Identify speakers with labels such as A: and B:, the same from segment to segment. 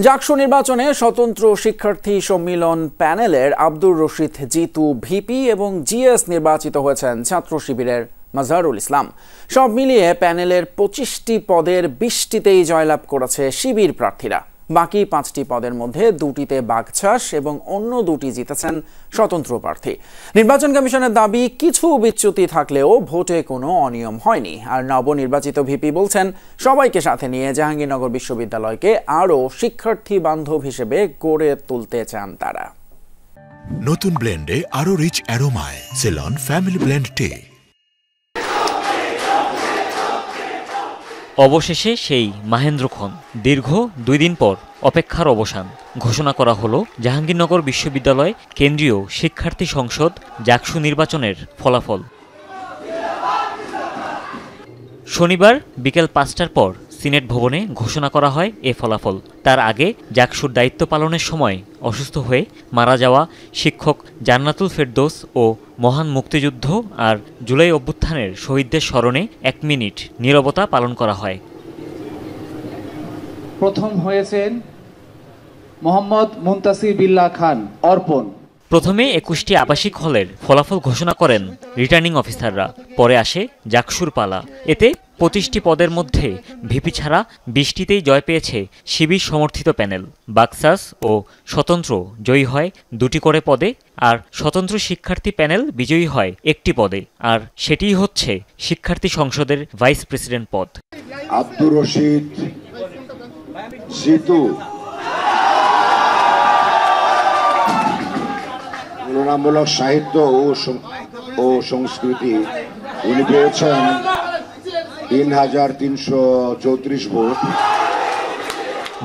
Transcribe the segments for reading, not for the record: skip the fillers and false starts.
A: জাকসু নির্বাচনে স্বতন্ত্র শিক্ষার্থী সম্মিলন প্যানেলের আব্দুর রশিদ জিতু ভিপি এবং জিএস নির্বাচিত হয়েছেন ছাত্র শিবিরের মাজহারুল ইসলাম। সব মিলিয়ে প্যানেলের 25টি পদের 20টিতেই জয়লাভ করেছে শিবির প্রার্থীরা। বাকি 5টি পদের মধ্যে 2টিতে বাগছাস এবং অন্য 2টি জিতেছেন স্বতন্ত্র প্রার্থী। নির্বাচন কমিশনের দাবি, কিছু বিচ্যুতি থাকলেও ভোটে কোনো অনিয়ম হয়নি। আর নবনির্বাচিত ভিপি বলছেন, সবাইকে সাথে নিয়ে জাহাঙ্গীরনগর বিশ্ববিদ্যালয়কে আরও শিক্ষার্থী বান্ধব হিসেবে গড়ে তুলতে চান তারা।
B: নতুন ব্লেন্ডে আরও রিচ অ্যারোমায় সেলন ফ্যামিলি ব্লেন্ড টে।
C: অবশেষে সেই মাহেন্দ্রক্ষণ, দীর্ঘ 2 দিন পর অপেক্ষার অবসান। ঘোষণা করা হলো জাহাঙ্গীরনগর বিশ্ববিদ্যালয় কেন্দ্রীয় শিক্ষার্থী সংসদ জাকসু নির্বাচনের ফলাফল। শনিবার বিকেল 5টার পর সিনেট ভবনে ঘোষণা করা হয় এ ফলাফল। তার আগে জাকসুর দায়িত্ব পালনের সময় অসুস্থ হয়ে মারা যাওয়া শিক্ষক জান্নাতুল ফেরদৌস ও মহান মুক্তিযুদ্ধ আর জুলাই অভ্যুত্থানের শহীদদের স্মরণে 1 মিনিট নীরবতা পালন করা হয়।
D: প্রথম হয়েছেন মোহাম্মদ মুনতাসির বিল্লাহ খান অর্পণ।
C: প্রথমে 21টি আবাসিক হলের ফলাফল ঘোষণা করেন রিটার্নিং অফিসাররা। পরে আসে জাকসুর পালা। এতে 25টি পদের মধ্যে ভিপি ছাড়া 20টিতেই জয় পেয়েছে শিবির সমর্থিত প্যানেল। বাকসাস ও স্বতন্ত্র জয়ী হয় 2টি করে পদে, আর স্বতন্ত্র শিক্ষার্থী প্যানেল বিজয়ী হয় 1টি পদে। আর সেটিই হচ্ছে শিক্ষার্থী সংসদের ভাইস প্রেসিডেন্ট পদ।
E: আব্দুর রশিদ জিতু তুলনামূলক সাহিত্য ও সংস্কৃতি উনি পেয়েছেন 3334 ভোট।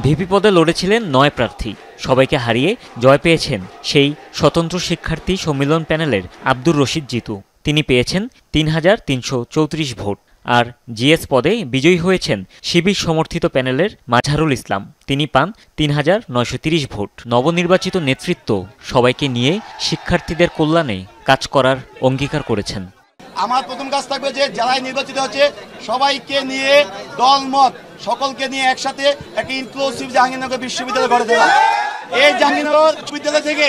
C: ভিপি পদে লড়েছিলেন 9 প্রার্থী। সবাইকে হারিয়ে জয় পেয়েছেন সেই স্বতন্ত্র শিক্ষার্থী সম্মিলন প্যানেলের আব্দুর রশিদ জিতু। তিনি পেয়েছেন 3334 ভোট। আর জিএস পদে বিজয়ী হয়েছেন শিবির সমর্থিত প্যানেলের মাজহারুল ইসলাম। তিনি পান 3930 ভোট। নবনির্বাচিত নেতৃত্ব সবাইকে নিয়ে শিক্ষার্থীদের কল্যাণে কাজ করার অঙ্গীকার করেছেন।
F: আমার প্রথম কাজ থাকবে যে যারাই নির্বাচিত হচ্ছে সবাইকে নিয়ে, দলমত সকলকে নিয়ে একসাথে একটা ইনক্লুসিভ জাহাঙ্গীরনগর বিশ্ববিদ্যালয় গড়ে দেওয়া। এই জাহাঙ্গীরনগর বিশ্ববিদ্যালয় থেকে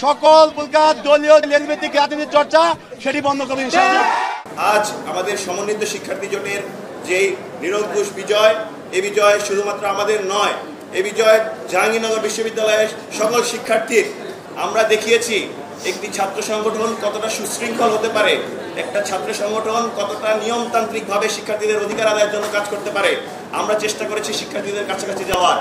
F: সকল প্রকার দলীয় লেজভিত্তিক রাজনীতির চর্চা সেটি বন্ধ করবে ইনশাআল্লাহ।
G: আজ আমাদের সমন্বিত শিক্ষার্থী জোটের যেই নিরঙ্কুশ বিজয়, এই বিজয় শুধুমাত্র আমাদের নয়, এই বিজয় জাহাঙ্গীরনগর বিশ্ববিদ্যালয়ের সকল শিক্ষার্থীর। আমরা দেখিয়েছি একটি ছাত্র সংগঠন কতটা সুশৃঙ্খল হতে পারে, একটা ছাত্র সংগঠন কতটা নিয়মতান্ত্রিকভাবে শিক্ষার্থীদের অধিকার আদায়ের জন্য কাজ করতে পারে। আমরা চেষ্টা করেছি শিক্ষার্থীদের কাছাকাছি যাওয়ার।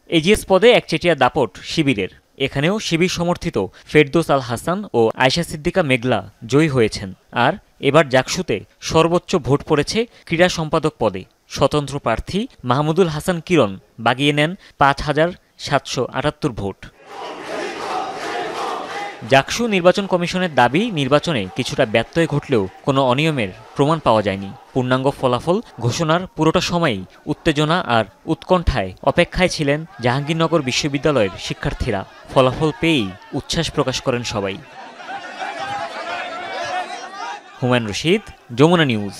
C: এজিএস পদে একচেটিয়া দাপট শিবিরের। এখানেও শিবির সমর্থিত ফেরদৌস আল হাসান ও আয়েশা সিদ্দিকা মেঘলা জয়ী হয়েছেন। আর এবার জাকসুতে সর্বোচ্চ ভোট পড়েছে ক্রীড়া সম্পাদক পদে। স্বতন্ত্র প্রার্থী মাহমুদুল হাসান কিরণ বাগিয়ে নেন 5778 ভোট। জাকসু নির্বাচন কমিশনের দাবি, নির্বাচনে কিছুটা ব্যত্যয় ঘটলেও কোনো অনিয়মের প্রমাণ পাওয়া যায়নি। পূর্ণাঙ্গ ফলাফল ঘোষণার পুরোটা সময়ই উত্তেজনা আর উৎকণ্ঠায় অপেক্ষায় ছিলেন জাহাঙ্গীরনগর বিশ্ববিদ্যালয়ের শিক্ষার্থীরা। ফলাফল পেয়েই উচ্ছ্বাস প্রকাশ করেন সবাই। হুমায়ুন রশিদ, যমুনা নিউজ।